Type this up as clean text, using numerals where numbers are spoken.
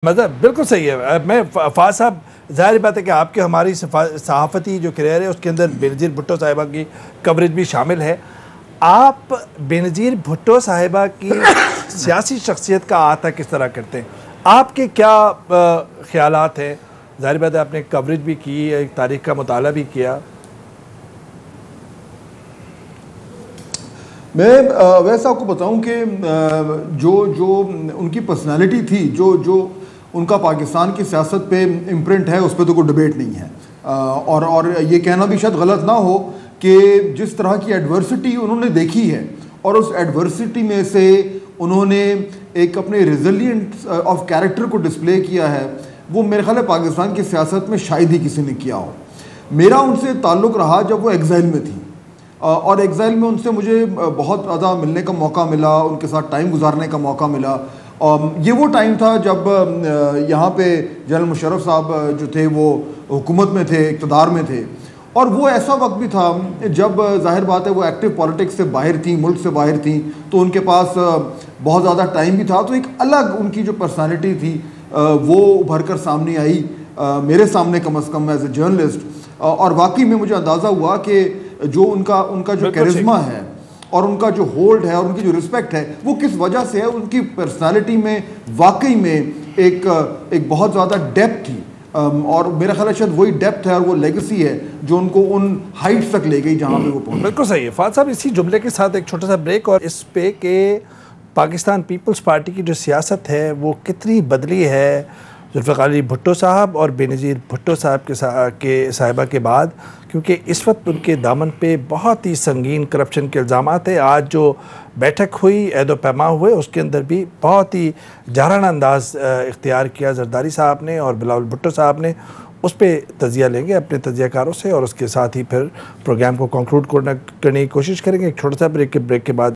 मतलब बिल्कुल सही है। मैं फाज साहब, ज़ाहिर बात है कि आपके हमारी सहाफ़ती जो करियर है उसके अंदर बेनज़ीर भुट्टो साहिबा की कवरेज भी शामिल है। आप बेनज़ीर भुट्टो साहिबा की सियासी शख्सियत का अहाता किस तरह करते हैं? आपके क्या ख़यालात हैं? ज़ाहिर बात है आपने कवरेज भी की, एक तारीख़ का मुताला भी किया। मैं वैसे आपको बताऊं कि जो जो उनकी पर्सनालिटी थी, जो जो उनका पाकिस्तान की सियासत पे इम्प्रिंट है, उस पर तो कोई डिबेट नहीं है। और ये कहना भी शायद गलत ना हो कि जिस तरह की एडवर्सिटी उन्होंने देखी है और उस एडवर्सिटी में से उन्होंने एक अपने रेजिलियंट ऑफ कैरेक्टर को डिस्प्ले किया है, वो मेरे ख्याल है पाकिस्तान की सियासत में शायद ही किसी ने किया हो। मेरा उनसे ताल्लुक़ रहा जब वो एग्ज़ाइल में थी, और एग्ज़ाइल में उनसे मुझे बहुत ज़्यादा मिलने का मौका मिला, उनके साथ टाइम गुजारने का मौका मिला। ये वो टाइम था जब यहाँ पे जनरल मुशर्रफ साहब जो थे वो हुकूमत में थे, इक़्तिदार में थे, और वो ऐसा वक्त भी था जब जाहिर बात है वो एक्टिव पॉलिटिक्स से बाहर थी, मुल्क से बाहर थी, तो उनके पास बहुत ज़्यादा टाइम भी था। तो एक अलग उनकी जो पर्सनालिटी थी वो उभर कर सामने आई, मेरे सामने कम अज़ कम एज ए जर्नलिस्ट। और वाकई में मुझे अंदाज़ा हुआ कि जो उनका जो कैरिज्मा है और उनका जो होल्ड है और उनकी जो रिस्पेक्ट है वो किस वजह से है। उनकी पर्सनालिटी में वाकई में एक बहुत ज़्यादा डेप्थ थी, और मेरा ख्याल है शायद वही डेप्थ है और वो लेगेसी है जो उनको उन हाइट्स तक ले गई जहाँ पे वो पहुंचे। बिल्कुल सही है फाज साहब। इसी जुमले के साथ एक छोटा सा ब्रेक, और इस पे के पाकिस्तान पीपल्स पार्टी की जो सियासत है वो कितनी बदली है जुल्फ़िकार अली भुट्टो साहब और बेनज़ीर भुट्टो साहब के साहिबा के बाद, क्योंकि इस वक्त उनके दामन पे बहुत ही संगीन करप्शन के इल्ज़ामात है। आज जो बैठक हुई, ऐदो पैमा हुए, उसके अंदर भी बहुत ही जाराना अंदाज़ इख्तियार किया जरदारी साहब ने और बिलावल भुट्टो साहब ने। उस पर तजिया लेंगे अपने तजियाकारों से, और उसके साथ ही फिर प्रोग्राम को कंक्लूड करने की कोशिश करेंगे एक छोटा सा ब्रेक के बाद।